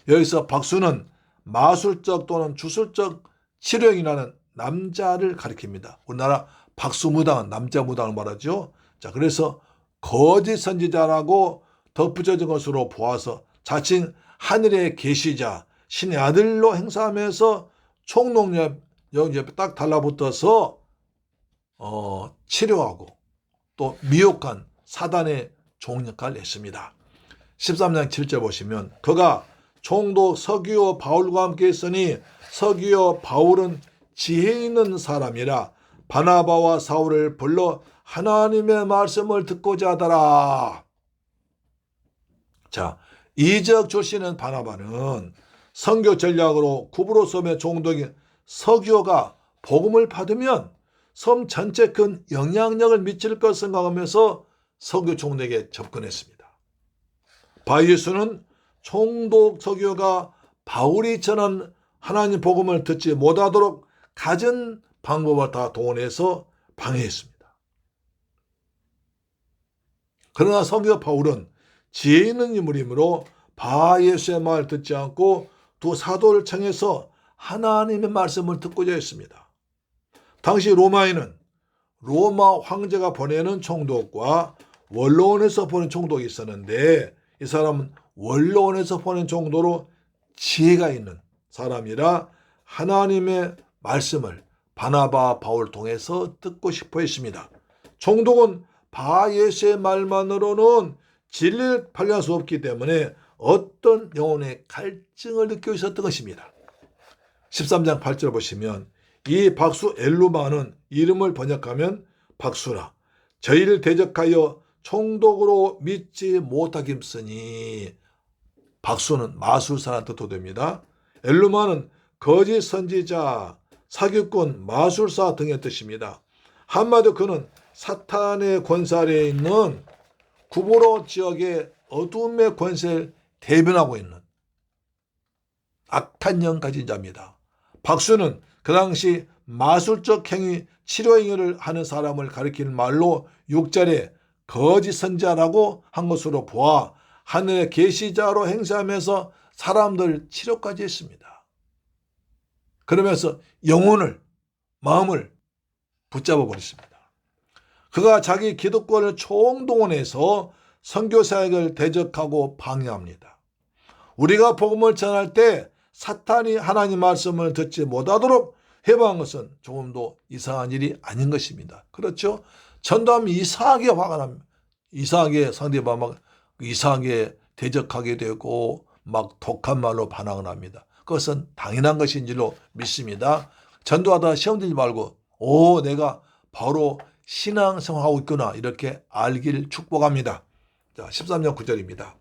여기서 박수는 마술적 또는 주술적 치료형이라는 남자를 가리킵니다. 우리나라 박수무당은 남자 무당을 말하죠. 자, 그래서 거짓 선지자라고 덧붙여진 것으로 보아서 자칭 하늘의 계시자 신의 아들로 행사하면서 총독 옆에 딱 달라붙어서 치료하고 또 미혹한 사단의 종 역할을 했습니다. 13장 7절 보시면 그가 총독 서기오 바울과 함께 있으니 서기오 바울은 지혜 있는 사람이라 바나바와 사울을 불러 하나님의 말씀을 듣고자 하더라. 자, 이적 출신인 바나바는 선교 전략으로 구브로 섬의 총독인 서기오가 복음을 받으면 섬 전체 큰 영향력을 미칠 것 생각하면서 서기오 총독에게 접근했습니다. 바예수는 총독 서기오가 바울이 전한 하나님 복음을 듣지 못하도록 갖은 방법을 다 동원해서 방해했습니다. 그러나 서기오 바울은 지혜 있는 인물이므로 바예수의 말을 듣지 않고 두 사도를 청해서 하나님의 말씀을 듣고자 했습니다. 당시 로마에는 로마 황제가 보내는 총독과 원로원에서 보낸 총독이 있었는데 이 사람은 원로원에서 보낸 총독으로 지혜가 있는 사람이라 하나님의 말씀을 바나바 바울 통해서 듣고 싶어 했습니다. 총독은 바예수의 말만으로는 진리를 발견할 수 없기 때문에 어떤 영혼의 갈증을 느끼고 있었던 것입니다. 13장 8절 보시면 이 박수 엘루바는 이름을 번역하면 박수라 저희를 대적하여 총독으로 믿지 못하겠으니 박수는 마술사라는 뜻도 됩니다. 엘루마는 거짓 선지자, 사기꾼, 마술사 등의 뜻입니다. 한마디로 그는 사탄의 권세 아래에 있는 구브로 지역의 어둠의 권세를 대변하고 있는 악한 영 가진 자입니다. 박수는 그 당시 마술적 행위, 치료 행위를 하는 사람을 가리키는 말로 6절에 거짓 선지자라고 한 것으로 보아 하늘의 계시자로 행세하면서 사람들 치료까지 했습니다. 그러면서 영혼을, 마음을 붙잡아 버렸습니다. 그가 자기 기득권을 총동원해서 선교 사역을 대적하고 방해합니다. 우리가 복음을 전할 때 사탄이 하나님 말씀을 듣지 못하도록 해방한 것은 조금도 이상한 일이 아닌 것입니다. 그렇죠? 전도하면 이상하게 화가 납니다. 이상하게 상대방 막 이상하게 대적하게 되고 막 독한 말로 반항을 합니다. 그것은 당연한 것인 줄로 믿습니다. 전도하다 시험 들지 말고 내가 바로 신앙생활하고 있구나 이렇게 알기를 축복합니다. 자, 13장 9절입니다.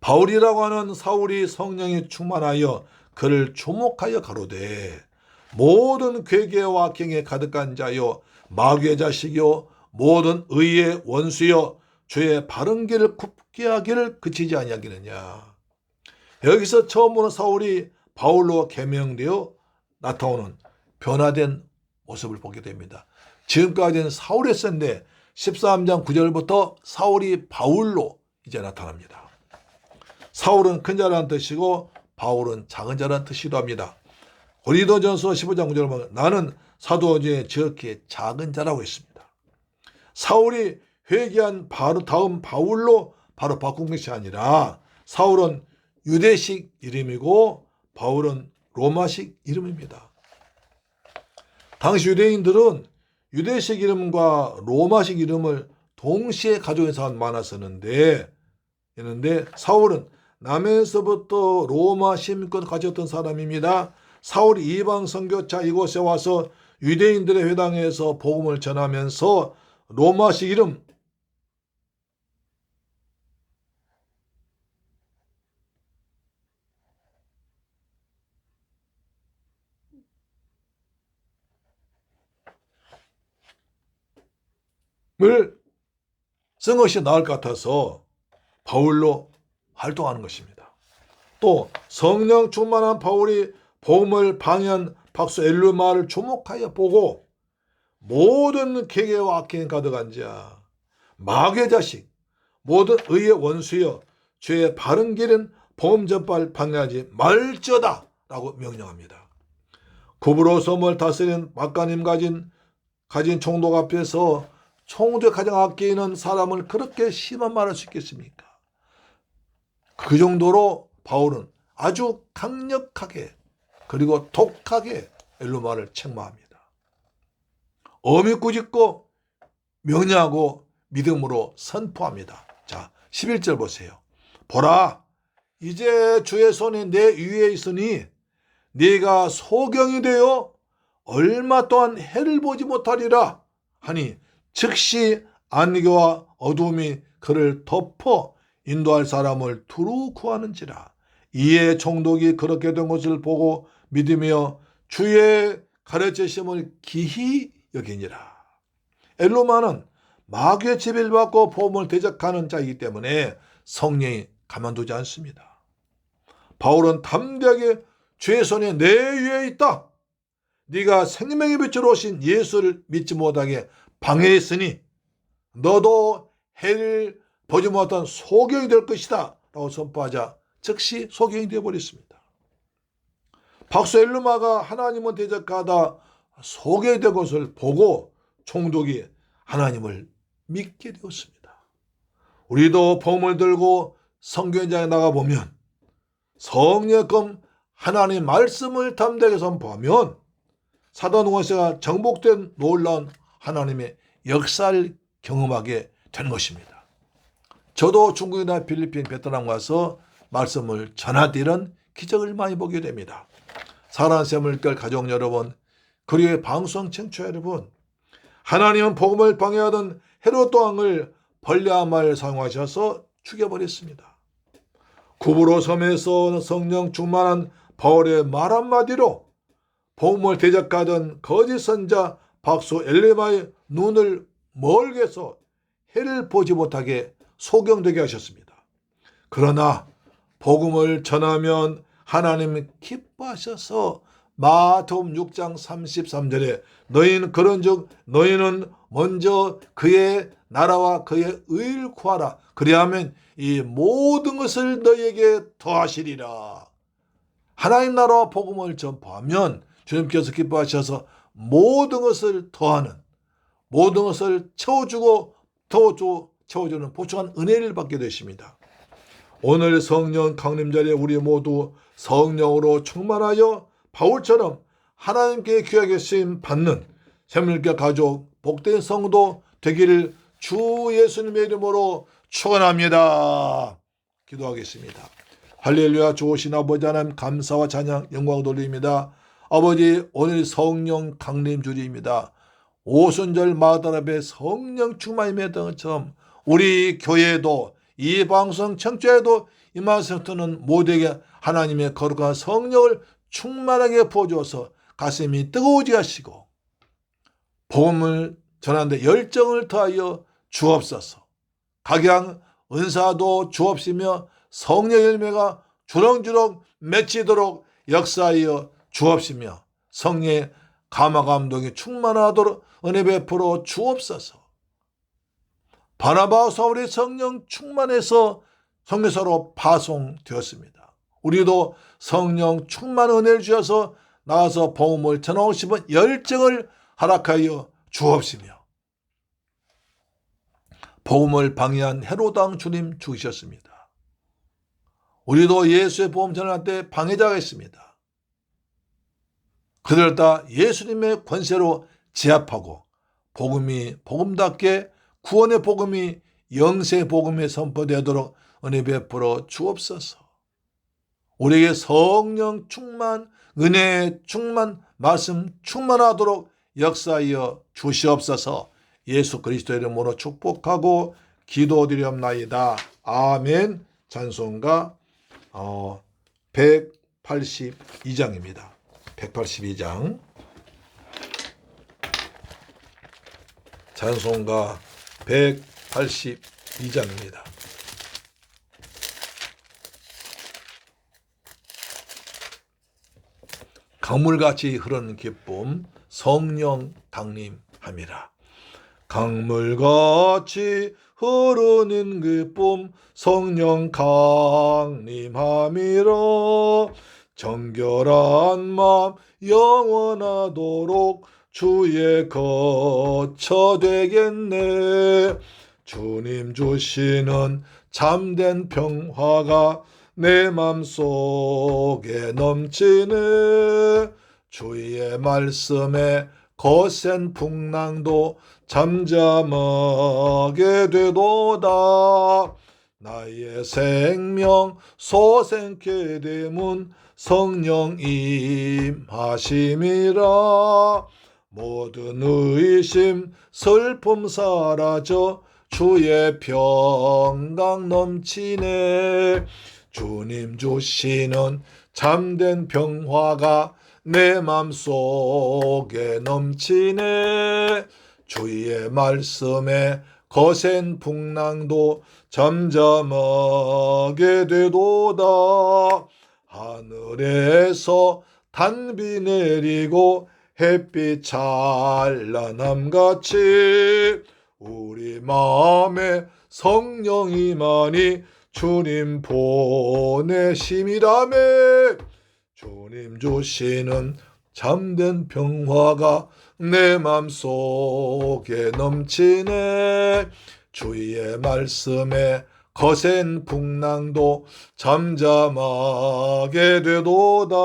바울이라고 하는 사울이 성령에 충만하여 그를 주목하여 가로되 모든 괴계와 경에 가득한 자여 마귀의 자식이요 모든 의의 원수여 주의 바른 길을 굽게 하기를 그치지 아니하겠느냐. 여기서 처음으로 사울이 바울로 개명되어 나타오는 변화된 모습을 보게 됩니다. 지금까지는 사울이었는데 13장 9절부터 사울이 바울로 이제 나타납니다. 사울은 큰 자라는 뜻이고 바울은 작은 자라는 뜻이기도 합니다. 고린도전서 15장 9절을 보면 나는 사도 중에 지극히 작은 자라고 했습니다. 사울이 회개한 바로 다음 바울로 바로 바꾼 것이 아니라 사울은 유대식 이름이고 바울은 로마식 이름입니다. 당시 유대인들은 유대식 이름과 로마식 이름을 동시에 가지고 있는 사람이 많았었는데 사울은 남에서부터 로마 시민권 가졌던 사람입니다. 사울이 이방 선교차 이곳에 와서 유대인들의 회당에서 복음을 전하면서 로마식 이름 을 쓴 것이 나을 것 같아서 바울로 활동하는 것입니다. 또 성령 충만한 바울이 복음을 방해한 박수 엘루마를 주목하여 보고 모든 계계와 악행에 가득한 자 마귀의 자식 모든 의의 원수여 주의 바른 길은 복음 전파를 방해하지 말지어다 라고 명령합니다. 구브로 섬을 다스린 막가님 가진 총독 앞에서 총독의 가장 아끼는 사람을 그렇게 심한 말할 수 있겠습니까? 그 정도로 바울은 아주 강력하게 그리고 독하게 엘루마를 책망합니다. 엄히 꾸짖고 명령하고 믿음으로 선포합니다. 자, 11절 보세요. 보라, 이제 주의 손이 내 위에 있으니 네가 소경이 되어 얼마 동안 해를 보지 못하리라 하니 즉시 안개와 어둠이 그를 덮어 인도할 사람을 두루 구하는지라. 이에 총독이 그렇게 된 것을 보고 믿으며 주의 가르치심을 기히 여기니라. 엘루마는 마귀의 지배를 받고 복음을 대적하는 자이기 때문에 성령이 가만두지 않습니다. 바울은 담대하게 주의 손이 내 위에 있다. 네가 생명의 빛으로 오신 예수를 믿지 못하게 방해했으니 너도 해를 보지 못한 소경이 될 것이다 라고 선포하자 즉시 소경이 되어버렸습니다. 박수 엘루마가 하나님을 대적하다 소경이 된 것을 보고 총독이 하나님을 믿게 되었습니다. 우리도 복음을 들고 선교행장에 나가보면 성령의 검 하나님의 말씀을 담대하게 선포하면 사단 권세가 정복된 놀라운 하나님의 역사를 경험하게 되는 것입니다. 저도 중국이나 필리핀, 베트남 가서 말씀을 전할 때 이런 기적을 많이 보게 됩니다. 사랑하는 샘물결 가족 여러분, 그리고 방송 청취자 여러분, 하나님은 복음을 방해하던 헤롯 왕을 벌레 한 마리를 사용하셔서 죽여버렸습니다. 구브로 섬에서 성령 충만한 바울의 말 한마디로 복음을 대적하던 거짓 선자 박수 엘레마의 눈을 멀게 해서 해를 보지 못하게 소경되게 하셨습니다. 그러나 복음을 전하면 하나님이 기뻐하셔서 마태복음 6장 33절에 너희는 그런즉 너희는 먼저 그의 나라와 그의 의를 구하라. 그리하면 이 모든 것을 너희에게 더하시리라. 하나님 나라와 복음을 전파하면 주님께서 기뻐하셔서 모든 것을 더하는, 모든 것을 채워주고 더 채워주는 보충한 은혜를 받게 되십니다. 오늘 성령 강림절에 우리 모두 성령으로 충만하여 바울처럼 하나님께 귀하게 쓰임 받는 생명교회 가족 복된 성도 되기를 주 예수님의 이름으로 축원합니다. 기도하겠습니다. 할렐루야. 좋으신 아버지 하나님 감사와 찬양 영광 돌립니다. 아버지 오늘 성령 강림주일입니다. 오순절 마다라배 성령 충만임의 것처럼 우리 교회도 이 방송 청취에도 이마성토는 모두에게 하나님의 거룩한 성령을 충만하게 부어주어서 가슴이 뜨거워지게 하시고 복음을 전하는데 열정을 더하여 주옵소서. 각양 은사도 주옵시며 성령 열매가 주렁주렁 맺히도록 역사하여 주옵시며 성령의 감화 감동이 충만하도록 은혜 베풀어 주옵소서. 바나바와 사울이 성령 충만해서 성교사로 파송되었습니다. 우리도 성령 충만 은혜를 주셔서 나가서 복음을 전하고 싶은 열정을 허락하여 주옵시며 복음을 방해한 헤로당 주님 죽으셨습니다. 우리도 예수의 복음 전할 때 방해자가 있습니다. 그들을 다 예수님의 권세로 제압하고 복음답게 구원의 복음이 영생의 복음에 선포되도록 은혜 베풀어 주옵소서. 우리에게 성령 충만, 은혜 충만, 말씀 충만하도록 역사하여 주시옵소서. 예수 그리스도의 이름으로 축복하고 기도드리옵나이다. 아멘. 찬송가 182장입니다. 182장 찬송가 182장입니다. 강물같이 흐르는 기쁨 성령 강림함이라. 강물같이 흐르는 기쁨 성령 강림함이라. 정결한 마음 영원하도록 주의 거처 되겠네. 주님 주시는 참된 평화가 내 맘속에 넘치네. 주의 말씀에 거센 풍랑도 잠잠하게 되도다. 나의 생명 소생케 되문 성령 임하심이라. 모든 의심 슬픔 사라져 주의 평강 넘치네. 주님 주시는 참된 평화가 내 맘속에 넘치네. 주의 말씀에 거센 풍랑도 잠잠하게 되도다. 하늘에서 단비 내리고 햇빛 찬란함같이 우리 마음에 성령이 많이 주님 보내심이라며. 주님 주시는 참된 평화가 내 맘속에 넘치네. 주의 말씀에 거센 풍랑도 잠잠하게 되도다.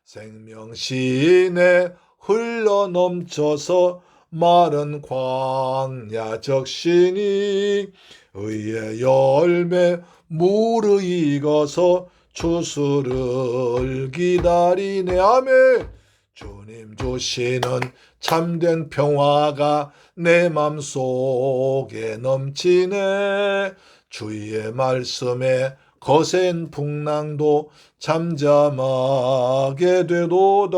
생명신에 흘러넘쳐서 마른 광야 적신이 의의 열매 무르익어서 추수를 기다리네. 아멘. 주님 주시는 참된 평화가 내 맘속에 넘치네. 주의 말씀에 거센 풍랑도 잠잠하게 되도다.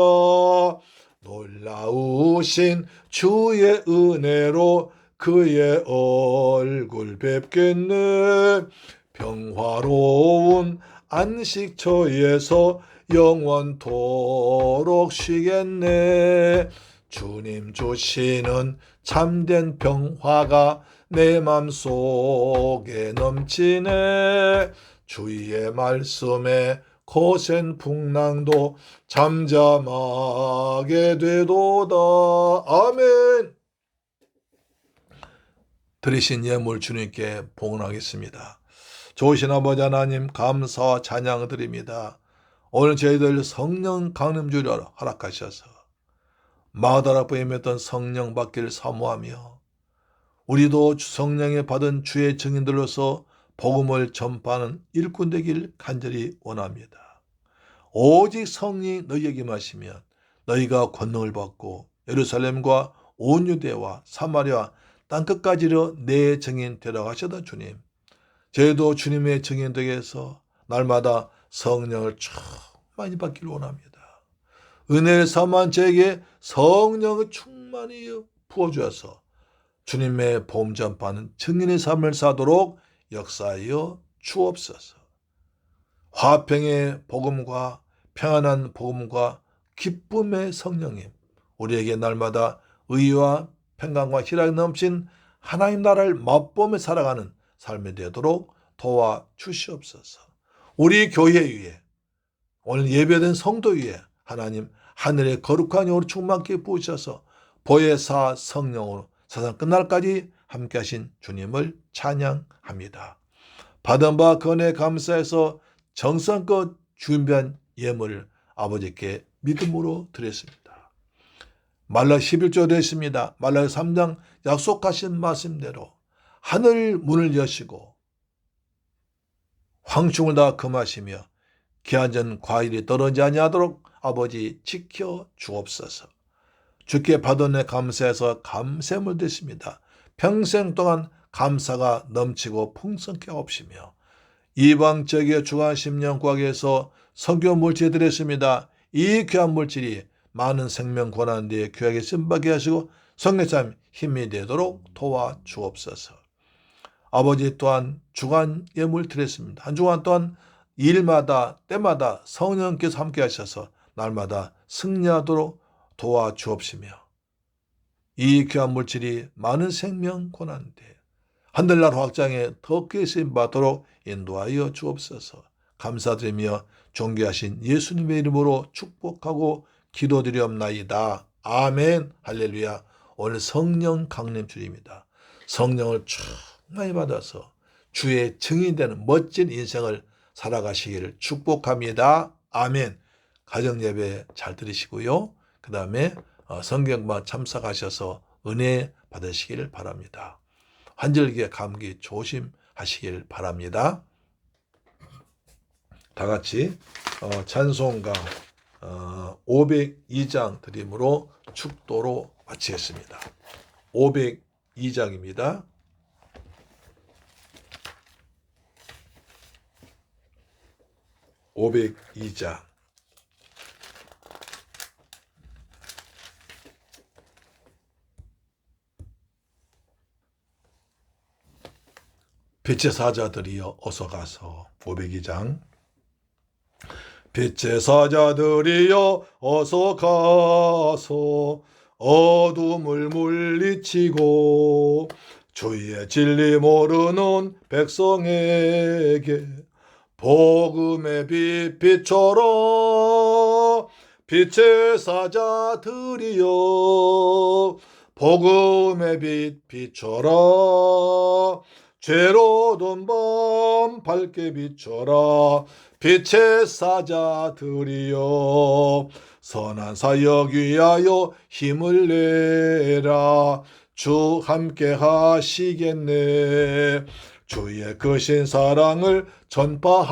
놀라우신 주의 은혜로 그의 얼굴 뵙겠네. 평화로운 안식처에서 영원토록 쉬겠네. 주님 주시는 참된 평화가 내 맘속에 넘치네. 주의 말씀에 거센 풍랑도 잠잠하게 되도다. 아멘. 드리신 예물 주님께 봉헌하겠습니다. 좋으신 아버지 하나님, 감사와 찬양 드립니다. 오늘 저희들 성령 강림주를 허락하셔서 마가다락방에 맺던 성령 받기를 사모하며 우리도 성령에 받은 주의 증인들로서 복음을 전파하는 일꾼 되길 간절히 원합니다. 오직 성령이 너희에게 임하시면 너희가 권능을 받고 예루살렘과 온 유대와 사마리아 땅끝까지로 내 증인 되라고 하셨다. 주님, 저희도 주님의 증인 되게 해서 날마다 성령을 충만히 받기를 원합니다. 은혜를 삼아 저에게 성령을 충만히 부어주어서 주님의 복음 전파하는 증인의 삶을 사도록 역사하여 주옵소서. 화평의 복음과 평안한 복음과 기쁨의 성령님, 우리에게 날마다 의와 평강과 희락이 넘친 하나님 나라를 맛보며 살아가는 삶이 되도록 도와주시옵소서. 우리 교회 위에, 오늘 예배된 성도 위에 하나님 하늘의 거룩한 영으로 충만케 부으셔서 보혜사 성령으로 세상 끝날까지 함께 하신 주님을 찬양합니다. 받은 바 건에 감사해서 정성껏 준비한 예물을 아버지께 믿음으로 드렸습니다. 말라기 11조 되었습니다. 말라기 3장 약속하신 말씀대로 하늘 문을 여시고 황충을 다 금하시며 기한전 과일이 떨어지지 아니하도록 아버지 지켜 주옵소서. 주께 받은 내 감사해서 감샘을 드십니다. 평생 동안 감사가 넘치고 풍성케 없으며 이방적의 주간 10년 과학에서 석유 물질 드렸습니다. 이 귀한 물질이 많은 생명 권한 데에 귀하게 쓴받게 하시고 성례참 힘이 되도록 도와주옵소서. 아버지 또한 주간 예물 드렸습니다. 한 주간 또한 일마다 때마다 성령께서 함께 하셔서 날마다 승리하도록 도와주옵시며 이 귀한 물질이 많은 생명 권한데 하늘나라 확장에 더 크게 쓰임받도록 인도하여 주옵소서. 감사드리며 존귀하신 예수님의 이름으로 축복하고 기도드리옵나이다. 아멘. 할렐루야. 오늘 성령 강림 주일입니다. 성령을 충만히 받아서 주의 증인되는 멋진 인생을 살아가시기를 축복합니다. 아멘. 가정예배 잘 들으시고요. 그 다음에 성경만 참석하셔서 은혜 받으시기를 바랍니다. 환절기에 감기 조심하시길 바랍니다. 다 같이 찬송가 502장 드림으로 축도로 마치겠습니다. 502장입니다. (502장) 빛의 사자들이여 어서 가서. 502장 빛의 사자들이여 어서 가서 어둠을 물리치고 주의 진리 모르는 백성에게 복음의 빛 비춰라. 빛의 사자들이여 복음의 빛 비춰라. 죄로운 밤 밝게 비춰라. 빛의 사자들이여 선한 사역 위하여 힘을 내라. 주 함께 하시겠네. 주의 크신 사랑을 전파하여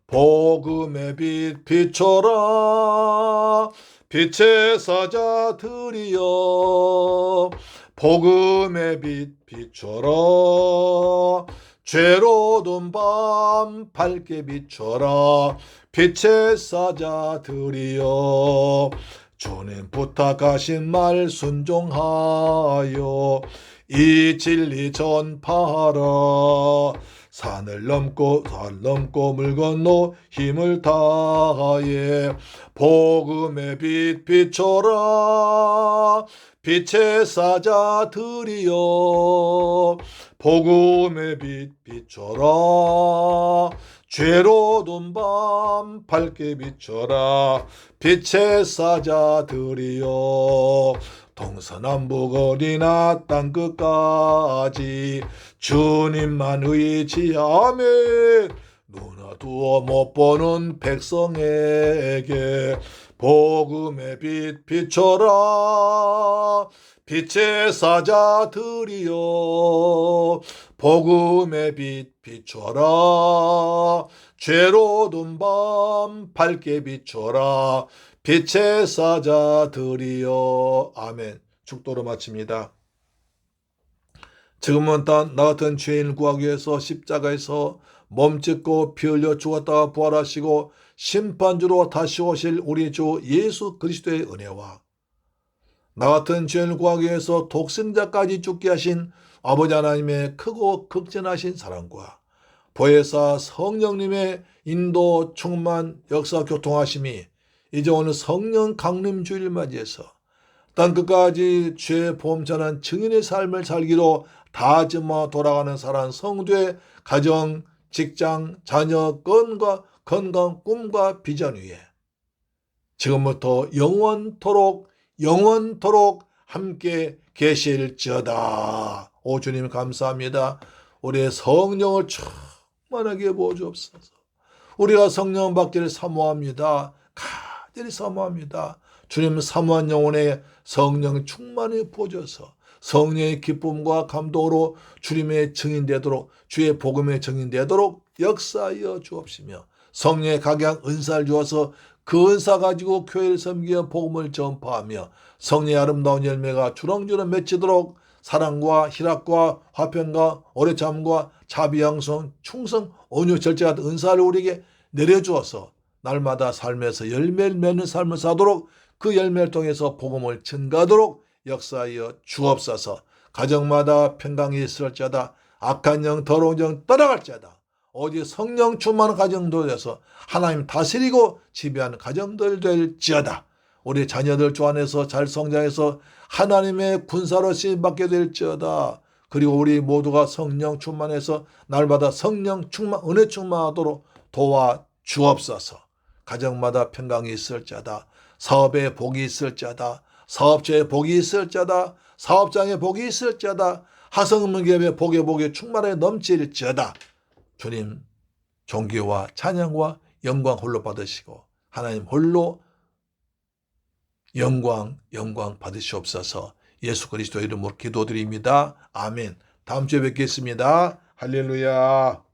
복음의 빛 비춰라. 빛의 사자들이여 복음의 빛 비춰라. 죄로운 밤 밝게 비춰라 빛의 사자들이여 주님 부탁하신 말 순종하여 이 진리 전파하라 산을 넘고 물 건너 힘을 다해 복음의 빛 비춰라 빛의 사자들이여 복음의 빛 비춰라 죄로운 밤 밝게 비춰라 빛의 사자들이여 동서남북 어디나 땅끝까지 주님만 의지하며 눈 두어 못 보는 백성에게 복음의 빛 비춰라 빛의 사자들이여 복음의 빛 비춰라 죄로운 밤 밝게 비춰라 빛의 사자들이여 아멘. 축도로 마칩니다. 지금은 나 같은 죄인 구하기 위해서 십자가에서 몸짓고 피 흘려 죽었다가 부활하시고 심판주로 다시 오실 우리 주 예수 그리스도의 은혜와 나 같은 죄인을 구하기 위해서 독생자까지 죽게 하신 아버지 하나님의 크고 극진하신 사랑과 보혜사 성령님의 인도 충만 역사 교통하심이 이제 오늘 성령 강림 주일을 맞이해서 땅끝까지 죄 보험전한 증인의 삶을 살기로 다짐하며 돌아가는 살아난 성도의 가정, 직장, 자녀, 건강, 꿈과 비전 위에 지금부터 영원토록 함께 계실지어다. 오 주님 감사합니다. 우리의 성령을 충만하게 부어주옵소서. 우리가 성령 받기를 사모합니다. 간절히 사모합니다. 주님 사모한 영혼에 성령 충만히 부어줘서 성령의 기쁨과 감동으로 주님의 증인되도록 주의 복음의 증인되도록 역사하여 주옵시며 성령의 각양 은사를 주어서 그 은사 가지고 교회를 섬기어 복음을 전파하며 성령의 아름다운 열매가 주렁주렁 맺히도록 사랑과 희락과 화평과 오래 참과 자비 양성 충성 온유 절제 같은 은사를 우리에게 내려주어서 날마다 삶에서 열매를 맺는 삶을 사도록 그 열매를 통해서 복음을 증가하도록 역사하여 주옵소서. 가정마다 평강이 있을지어다. 악한 영 더러운 영 떠나갈지어다. 오직 성령 충만한 가정도 돼서 하나님 다스리고 지배하는 가정들 될지어다. 우리 자녀들 주 안에서 잘 성장해서 하나님의 군사로 쓰임받게 될지어다. 그리고 우리 모두가 성령 충만해서 날마다 성령 충만 은혜 충만하도록 도와 주옵소서. 가정마다 평강이 있을지어다. 사업에 복이 있을지어다. 사업자의 복이 있을지어다. 사업장에 복이 있을지어다. 하성문기업의 복에 충만하게 넘칠지어다. 주님 존귀와 찬양과 영광 홀로 받으시고 하나님 홀로 영광 받으시옵소서. 예수 그리스도 이름으로 기도드립니다. 아멘. 다음 주에 뵙겠습니다. 할렐루야.